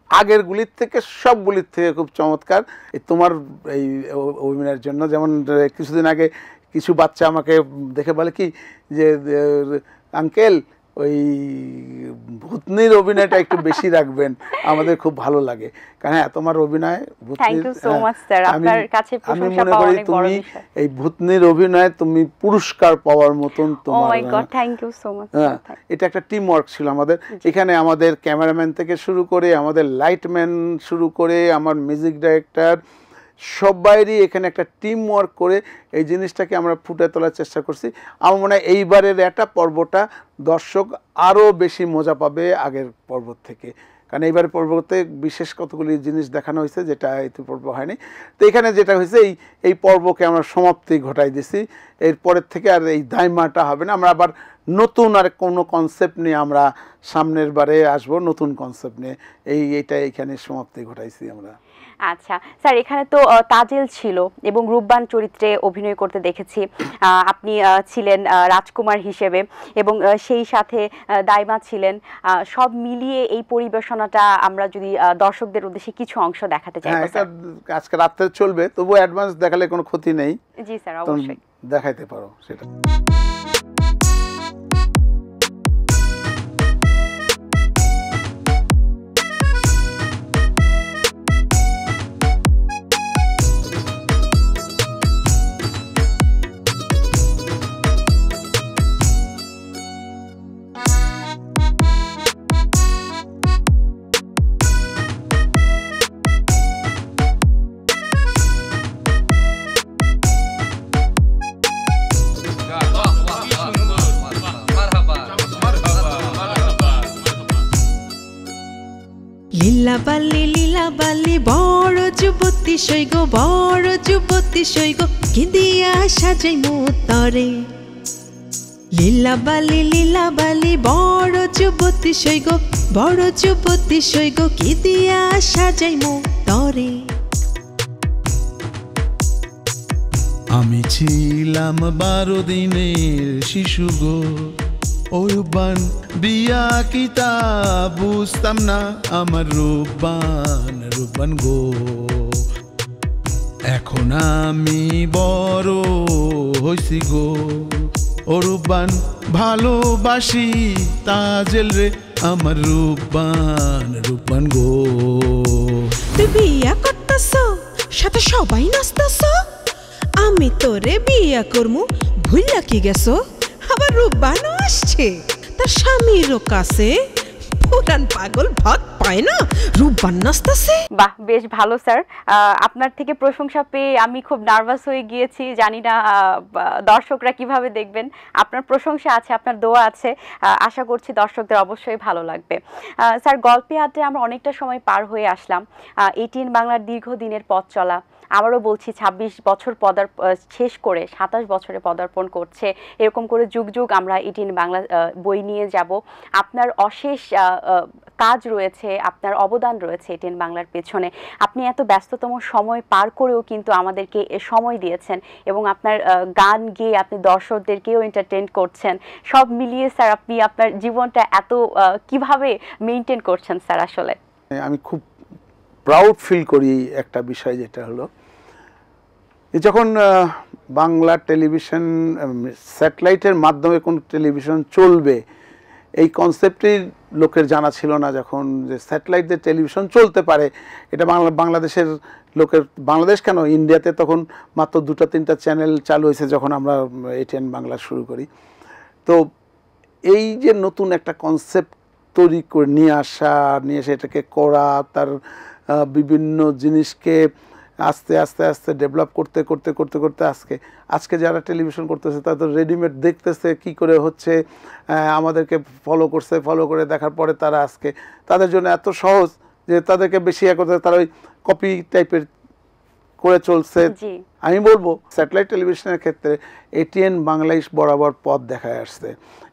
আগেরগুলির থেকে, সবগুলির থেকে খুব চমৎকার। তোমার এই অভিনয়ের জন্য, যেমন কিছুদিন আগে কিছু বাচ্চা আমাকে দেখে বলে কি যে, আঙ্কেল ওই ভূতনির অভিনয়টা একটু বেশি রাখবেন, আমাদের খুব ভালো লাগে। কারণ হ্যাঁ, তোমার অভিনয়, আমি মনে করি তুমি এই ভূতনির অভিনয় তুমি পুরস্কার পাওয়ার মতন তোমার। এটা একটা টিম ওয়ার্ক ছিল আমাদের এখানে, আমাদের ক্যামেরাম্যান থেকে শুরু করে, আমাদের লাইটম্যান শুরু করে, আমার মিউজিক ডাইরেক্টর, সবাইরই এখানে একটা টিম ওয়ার্ক করে এই জিনিসটাকে আমরা ফুটে তোলার চেষ্টা করছি। আমার মনে হয় এইবারের একটা পর্বটা দর্শক আরও বেশি মজা পাবে আগের পর্ব থেকে, কারণ এইবারের পর্বতে বিশেষ কতগুলি জিনিস দেখানো হয়েছে যেটা এই পর্ব হয়নি। তো এখানে যেটা হয়েছে, এই পর্বকে আমরা সমাপ্তি ঘটাই দিছি। এরপরের থেকে আর এই দাইমাটা হবে না, আমরা আবার নতুন আর কোনো কনসেপ্ট নিয়ে আমরা সামনের বারে আসবো, নতুন কনসেপ্ট নিয়ে। এইটা এখানে সমাপ্তি ঘটাইছি আমরা। আচ্ছা স্যার, এখানে তো তাজেল ছিল এবং রূপবান চরিত্রে অভিনয় করতে দেখেছি, আপনি ছিলেন রাজকুমার হিসেবে, এবং সেই সাথে দাইমা ছিলেন। সব মিলিয়ে এই পরিবেশনাটা আমরা যদি দর্শকদের উদ্দেশ্যে কিছু অংশ দেখাতে চাই। আজকে রাতে চলবে, তবু অ্যাডভান্স দেখালে কোনো ক্ষতি নেই। জি স্যার, অবশ্যই দেখাইতে পারো সেটা। লীলা বালি বড় যুবতী সৈগ বড় যুবতী সৈগ কি দিয়া সাজাই তরে লীলা বালি বড় যুবতী সৈগ কি দিয়া সাজাই তরে আমি ছিলাম 12 দিনের শিশু গো ওরবান বিয়া কিতা বুঝতাম না আমার রূপবান গো এখন আমি বড় হইছি গো ওরবান ভালোবাসি তাজেল রে আমার রূপবান গো তুই বিয়া করতেছ সাথে সবাই নাচতেছ আমি তোরে বিয়া করমু ভুইলা কি গেছো আবার রূপবানও আসছে তার স্বামীরও কাছে পুরান পাগল ভাত পায় না রূপবান নাচতেছে বাহ বেশ ভালো স্যার আপনার থেকে প্রশংসা পেয়ে আমি খুব নার্ভাস হয়ে গিয়েছি জানি না দর্শকরা কিভাবে দেখবেন আপনার প্রশংসা আছে আপনার দোয়া আছে আশা করছি দর্শকদের অবশ্যই ভালো লাগবে স্যার গল্পে আড্ডায় আমরা অনেকটা সময় পার হয়ে আসলাম এটিএন বাংলার দীর্ঘদিনের পথ চলা আবারও বলছি 26 বছর শেষ করে 27 বছরে পদার্পণ করছে এরকম করে যুগ যুগ আমরা এটিএন বাংলা বই নিয়ে যাব আপনার অশেষ কাজ রয়েছে আপনার অবদান রয়েছে এটিএন বাংলার পেছনে আপনি এত ব্যস্ততম সময় পার করেও কিন্তু আমাদেরকে সময় দিয়েছেন এবং আপনার গান গেয়ে আপনি দর্শকদেরকেও এন্টারটেইন করছেন সব মিলিয়ে স্যার আপনি আপনার জীবনটা এত কিভাবে মেইনটেইন করছেন স্যার আসলে আমি খুব প্রাউড ফিল করি একটা বিষয় যেটা হলো যখন বাংলা টেলিভিশন স্যাটেলাইটের মাধ্যমে কোন টেলিভিশন চলবে এই কনসেপ্টই লোকের জানা ছিল না যখন যে স্যাটেলাইট দিয়ে টেলিভিশন চলতে পারে এটা বাংলাদেশের লোকের বাংলাদেশ কেন ইন্ডিয়াতে তখন মাত্র 2-3টা চ্যানেল চালু হয়েছে যখন আমরা এটিএন বাংলা শুরু করি তো এই যে নতুন একটা কনসেপ্ট তৈরি করে নিয়ে এসে এটাকে করা তার বিভিন্ন জিনিসকে আস্তে আস্তে আস্তে ডেভেলপ করতে আজকে যারা টেলিভিশন করতেছে তাদের রেডিমেড দেখতেছে কি করে হচ্ছে আমাদেরকে ফলো করে দেখার পরে তারা আজকে তাদের জন্য এত সহজ যে তাদেরকে বেশি করতে তারা ওই কপি টাইপের করে চলছে আমি বলবো স্যাটেলাইট টেলিভিশনের ক্ষেত্রে এটিএন বাংলায় বরাবর পথ দেখায় আসছে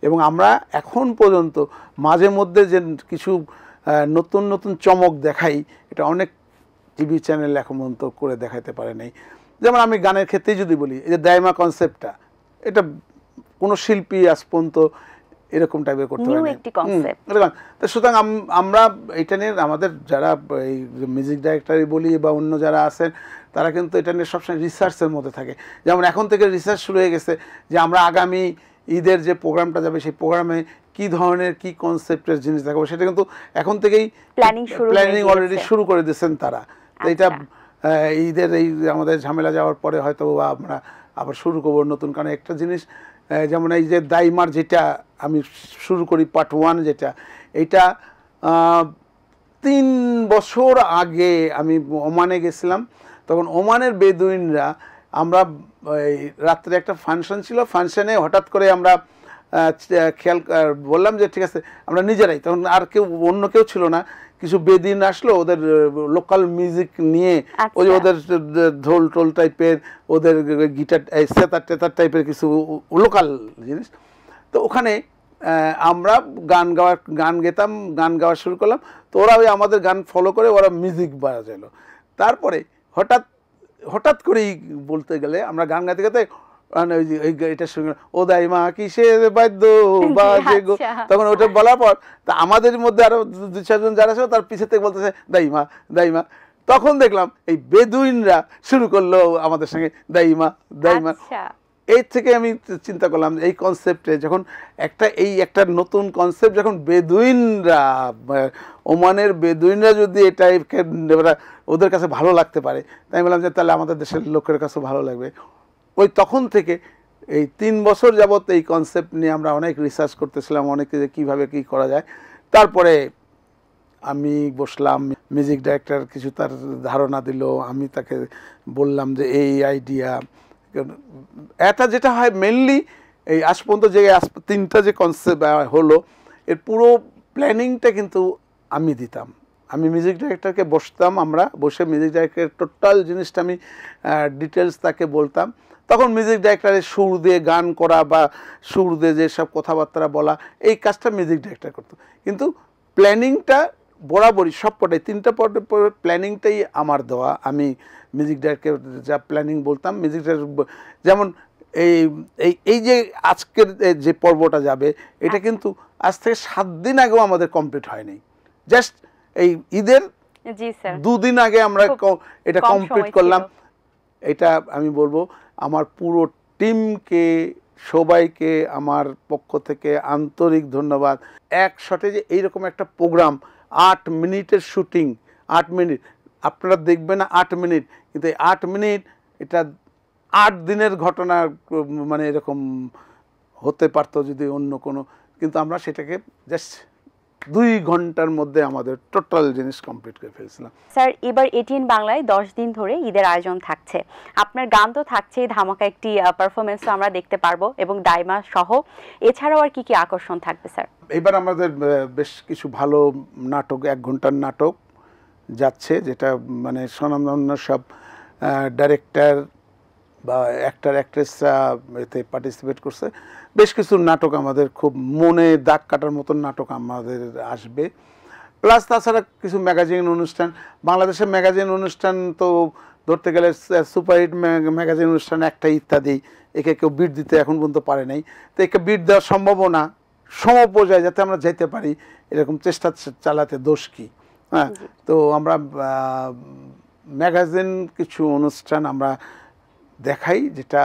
এবং আমরা এখন পর্যন্ত মাঝে মধ্যে যে কিছু নতুন চমক দেখাই এটা অনেক টিভি চ্যানেল এখন পর্যন্ত করে দেখাতে পারে নাই যেমন আমি গানের ক্ষেত্রেই যদি বলি এই যে দাইমা কনসেপ্টটা এটা কোনো শিল্পী আজ পর্যন্ত এরকম টাইপের করতে পারে তো সুতরাং আমরা এটা নিয়ে আমাদের যারা এই মিউজিক ডাইরেক্টরই বলি বা অন্য যারা আছেন তারা কিন্তু এটা নিয়ে সবসময় রিসার্চের মধ্যে থাকে যেমন এখন থেকে রিসার্চ শুরু হয়ে গেছে যে আমরা আগামী ঈদের যে প্রোগ্রামটা যাবে সেই প্রোগ্রামে কি ধরনের কি কনসেপ্টের জিনিস দেখাবো সেটা কিন্তু এখন থেকেই প্ল্যানিং অলরেডি শুরু করে দিয়েছেন তারা এটা ঈদের এই আমাদের ঝামেলা যাওয়ার পরে হয়তো আমরা আবার শুরু করবো নতুন কারণ একটা জিনিস যেমন এই যে দাইমার যেটা আমি শুরু করি পার্ট 1 যেটা এইটা 3 বছর আগে আমি ওমানে গেছিলাম তখন ওমানের বেদুইনরা আমরা রাত্রে একটা ফাংশন ছিল ফাংশনে হঠাৎ করে আমরা খেয়াল বললাম যে ঠিক আছে আমরা নিজেরাই তখন আর কেউ অন্য কেউ ছিল না কিছু বেদিন আসলো ওদের লোকাল মিউজিক নিয়ে ওই ওদের ঢোল টোল টাইপের ওদের গিটার সেতার টাইপের কিছু লোকাল জিনিস তো ওখানে আমরা গান গাওয়া শুরু করলাম তো ওরা ওই আমাদের গান ফলো করে ওরা মিউজিক বাজালো তারপরে হঠাৎ করেই বলতে গেলে আমরা গান গাইতে গাইতে এটা শুনে ও দাইমা কিসের বাদ্য বাজে গো তখন ওটা বলার পর তা আমাদের মধ্যে আরো 2-4 জন যারা ছিল তার পিছে থেকে বলতেছে দাইমা তখন দেখলাম এই বেদুইনরা শুরু করলো আমাদের সঙ্গে দাইমা এই থেকে আমি চিন্তা করলাম এই কনসেপ্টে যখন একটা নতুন কনসেপ্ট যখন বেদুইনরা ওমানের বেদুইনরা যদি এটা ওদের কাছে ভালো লাগতে পারে তাই বললাম যে তাহলে আমাদের দেশের লোকের কাছে ভালো লাগবে ওই তখন থেকে এই 3 বছর যাবত এই কনসেপ্ট নিয়ে আমরা অনেক রিসার্চ করতেছিলাম অনেকে যে কীভাবে কী করা যায় তারপরে আমি বসলাম মিউজিক ডাইরেক্টর কিছু তার ধারণা দিল আমি তাকে বললাম যে এই আইডিয়া এটা যেটা হয় মেনলি এই আজ পর্যন্ত যে 3টা যে কনসেপ্ট হলো এর পুরো প্ল্যানিংটা কিন্তু আমি দিতাম আমি মিউজিক ডাইরেক্টরকে বসতাম, আমরা বসে মিউজিক ডাইরেক্টরের টোটাল জিনিসটা আমি ডিটেলস তাকে বলতাম। তখন মিউজিক ডাইরেক্টরের সুর দিয়ে গান করা বা সুর দিয়ে যেসব কথাবার্তা বলা এই কাজটা মিউজিক ডাইরেক্টর করতো, কিন্তু প্ল্যানিংটা বরাবরই সবকটাই 3টা পর্বের প্ল্যানিংটাই আমার দেওয়া। আমি মিউজিক ডাইরেক্টর যা প্ল্যানিং বলতাম, মিউজিক ডাইরেক্টর যেমন এই এই এই যে আজকের যে পর্বটা যাবে এটা কিন্তু আজ থেকে 7 দিন আগেও আমাদের কমপ্লিট হয়নি, জাস্ট এই ঈদের জি স্যার 2 দিন আগে আমরা এটা কম কমপ্লিট সময় করলাম। ছিল। এটা আমি বলবো আমার পুরো টিমকে, সবাইকে আমার পক্ষ থেকে আন্তরিক ধন্যবাদ। এক শটে যে এইরকম একটা প্রোগ্রাম, 8 মিনিটের শুটিং, 8 মিনিট আপনারা দেখবেন না 8 মিনিট, কিন্তু এই 8 মিনিট এটা 8 দিনের ঘটনা, মানে এরকম হতে পারতো যদি অন্য কোনো, কিন্তু আমরা সেটাকে জাস্ট 2 ঘন্টার মধ্যে আমাদের টোটাল জিনিস কমপ্লিট করে ফেলছিলাম। স্যার এবার এটিএন বাংলায় 10 দিন ধরে ঈদের আয়োজন থাকছে, আপনার গান তো থাকছেই, ধামাকা একটি পারফরমেন্সও আমরা দেখতে পারবো এবং দাইমা সহ, এছাড়াও আর কি কি আকর্ষণ থাকবে স্যার? এবার আমাদের বেশ কিছু ভালো নাটক, 1 ঘন্টার নাটক যাচ্ছে, যেটা মানে স্বনামধন্য সব ডাইরেক্টর বা অ্যাক্টর অ্যাক্ট্রেসরা এতে পার্টিসিপেট করছে। বেশ কিছু নাটক আমাদের খুব মনে দাগ কাটার মতন নাটক আমাদের আসবে, প্লাস তাছাড়া কিছু ম্যাগাজিন অনুষ্ঠান। বাংলাদেশের ম্যাগাজিন অনুষ্ঠান তো ধরতে গেলে সুপারহিট ম্যাগাজিন অনুষ্ঠান একটা ইত্যাদি, একে কেউ বিট দিতে এখন পর্যন্ত পারে নাই, তো একে বিট দেওয়ার সম্ভাবনা সমপর্যায়ে যাতে আমরা যেতে পারি এরকম চেষ্টা চালাতে দোষ কি। হ্যাঁ, তো আমরা ম্যাগাজিন কিছু অনুষ্ঠান আমরা দেখাই, যেটা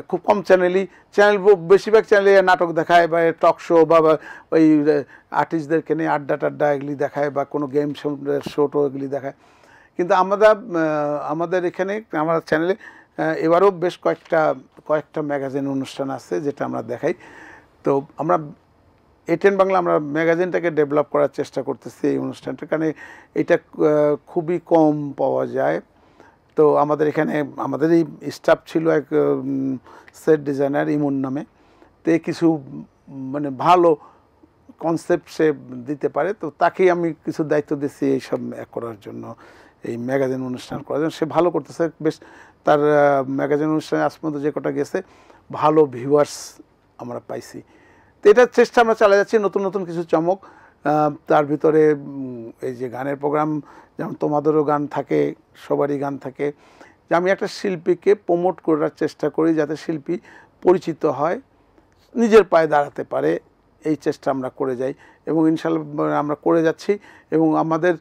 খুব কম চ্যানেল, বেশিরভাগ চ্যানেলে নাটক দেখায় বা টক শো বা ওই আর্টিস্টদেরকে নিয়ে আড্ডা এগুলি দেখায় বা কোনো গেম শো টো এগুলি দেখায়, কিন্তু আমাদের এখানে আমার চ্যানেলে এবারও বেশ কয়েকটা ম্যাগাজিন অনুষ্ঠান আছে যেটা আমরা দেখাই। তো আমরা এটিএন বাংলা আমরা ম্যাগাজিনটাকে ডেভেলপ করার চেষ্টা করতেছি এই অনুষ্ঠানটা, কারণ এটা খুবই কম পাওয়া যায়। তো আমাদের এখানে আমাদের এই স্টাফ ছিল এক সেট ডিজাইনার ইমন নামে, তো কিছু মানে ভালো কনসেপ্ট সে দিতে পারে, তো তাকেই আমি কিছু দায়িত্ব দিচ্ছি এইসব করার জন্য, এই ম্যাগাজিন অনুষ্ঠান করার জন্য। সে ভালো করতেছে, বেশ তার ম্যাগাজিন অনুষ্ঠানে আজ পর্যন্ত যে কটা গেছে ভালো ভিউয়ার্স আমরা পাইছি। তো এটার চেষ্টা আমরা চালিয়ে যাচ্ছি, নতুন নতুন কিছু চমক। তার ভিতরে এই যে গানের প্রোগ্রাম, যেমন তোমাদেরও গান থাকে, সবারই গান থাকে, যে আমি একটা শিল্পীকে প্রমোট করার চেষ্টা করি যাতে শিল্পী পরিচিত হয়, নিজের পায়ে দাঁড়াতে পারে, এই চেষ্টা আমরা করে যাই এবং ইনশাল্লাহ আমরা করে যাচ্ছি এবং আমাদের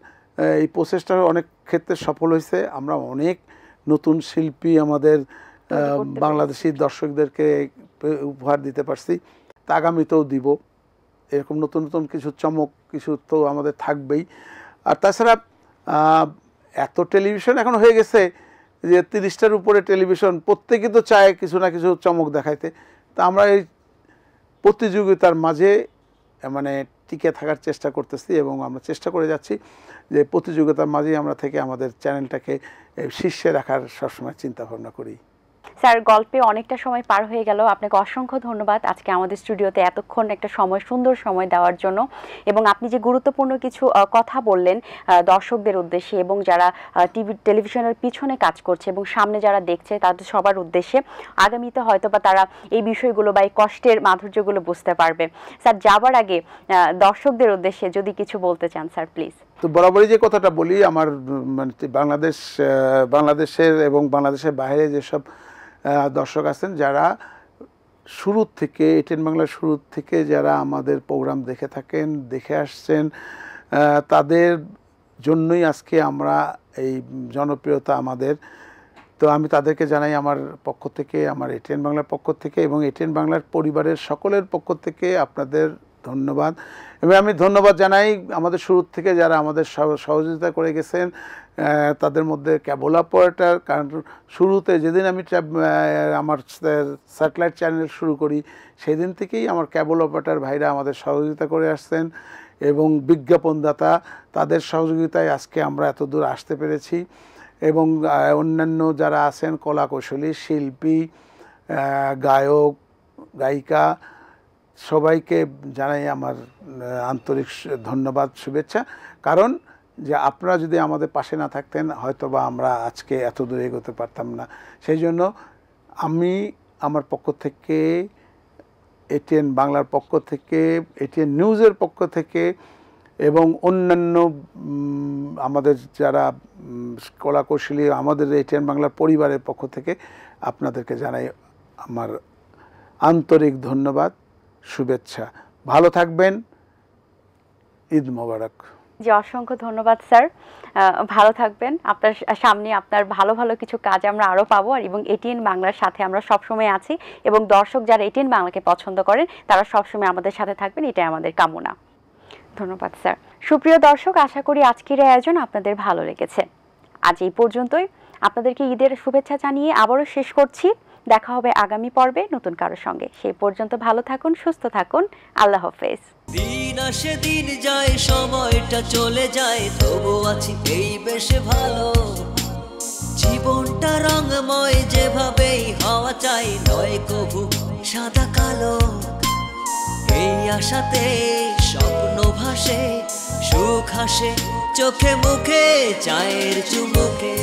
এই প্রচেষ্টা অনেক ক্ষেত্রে সফল হয়েছে। আমরা অনেক নতুন শিল্পী আমাদের বাংলাদেশি দর্শকদেরকে উপহার দিতে পারছি, তা আগামীতেও দিব। এরকম নতুন নতুন কিছু চমক কিছু তো আমাদের থাকবেই। আর তাছাড়া এত টেলিভিশন এখন হয়ে গেছে যে 30টার উপরে টেলিভিশন, প্রত্যেকে তো চায় কিছু না কিছু চমক দেখাইতে। তা আমরা এই প্রতিযোগিতার মাঝে মানে টিকে থাকার চেষ্টা করতেছি এবং আমরা চেষ্টা করে যাচ্ছি যে প্রতিযোগিতার মাঝেই আমরা থেকে আমাদের চ্যানেলটাকে শীর্ষে রাখার সবসময় চিন্তা ভাবনা করি। স্যার গল্পে অনেকটা সময় পার হয়ে গেল, আপনাকে অসংখ্য ধন্যবাদ আজকে আমাদের স্টুডিওতে এতক্ষণ একটা সুন্দর সময় দেওয়ার জন্য, এবং আপনি যে গুরুত্বপূর্ণ কিছু কথা বললেন দর্শকদের উদ্দেশ্যে এবং যারা টেলিভিশনের পিছনে কাজ করছে এবং সামনে যারা দেখছে তাদের সবার উদ্দেশ্যে, আগামীতে হয়তো বা তারা এই বিষয়গুলো বা এই কষ্টের মাধুর্যগুলো বুঝতে পারবে। স্যার যাবার আগে দর্শকদের উদ্দেশ্যে যদি কিছু বলতে চান স্যার প্লিজ। তো বরাবরই যে কথাটা বলি, আমার মানে বাংলাদেশের এবং বাংলাদেশের বাইরে যেসব দর্শক আছেন যারা শুরু থেকে এটিএন বাংলার শুরু থেকে যারা আমাদের প্রোগ্রাম দেখে থাকেন, দেখে আসছেন, তাদের জন্যই আজকে আমরা এই জনপ্রিয়তা আমাদের। তো আমি তাদেরকে জানাই আমার পক্ষ থেকে, আমার এটিএন বাংলার পক্ষ থেকে এবং এটিএন বাংলার পরিবারের সকলের পক্ষ থেকে আপনাদের ধন্যবাদ। এবং আমি ধন্যবাদ জানাই আমাদের শুরু থেকে যারা আমাদের সহযোগিতা করে গেছেন, তাদের মধ্যে ক্যাবল অপারেটর, কারণ শুরুতে যেদিন আমি আমার স্যাটেলাইট চ্যানেল শুরু করি সেদিন থেকেই আমার ক্যাবল অপারেটর ভাইরা আমাদের সহযোগিতা করে আসছেন এবং বিজ্ঞাপনদাতা, তাদের সহযোগিতায় আজকে আমরা এত দূর আসতে পেরেছি। এবং অন্যান্য যারা আছেন কলা কৌশলী, শিল্পী, গায়ক, গায়িকা, সবাইকে জানাই আমার আন্তরিক ধন্যবাদ, শুভেচ্ছা। কারণ যে আপনারা যদি আমাদের পাশে না থাকতেন হয়তো বা আমরা আজকে এত দূর এগোতে পারতাম না। সেই জন্য আমি আমার পক্ষ থেকে, এটিএন বাংলার পক্ষ থেকে, এটিএন নিউজের পক্ষ থেকে এবং অন্যান্য আমাদের যারা কলাকৌশলী, আমাদের এটিএন বাংলার পরিবারের পক্ষ থেকে আপনাদেরকে জানাই আমার আন্তরিক ধন্যবাদ, শুভেচ্ছা। ভালো থাকবেন। ঈদ মোবারক। জি, অসংখ্য ধন্যবাদ স্যার, ভালো থাকবেন। আপনার সামনে আপনার ভালো ভালো কিছু কাজ আমরা আরও পাবো, আর এবং এটিএন বাংলার সাথে আমরা সবসময় আছি, এবং দর্শক যারা এটিএন বাংলাকে পছন্দ করেন তারা সবসময় আমাদের সাথে থাকবেন, এটাই আমাদের কামনা। ধন্যবাদ স্যার। সুপ্রিয় দর্শক, আশা করি আজকের আয়োজন আপনাদের ভালো লেগেছে। আজ এই পর্যন্তই। আপনাদেরকে ঈদের শুভেচ্ছা জানিয়ে আবারও শেষ করছি। দেখা হবে আগামী পর্বে নতুন কারোর সঙ্গে। সেই পর্যন্ত ভালো থাকুন, সুস্থ থাকুন। আল্লাহ হাফেজ। দিন আসে দিন যায়, সময়টা চলে যায়, তবু আছি এই বেশ ভালো। জীবনটা রঙময়, যেভাবেই হওয়া চাই, নয় কভু সাদা কালো। এই আশাতে স্বপ্ন ভাসে, সুখ হাসে চোখে মুখে, চায়ের চুমুকে।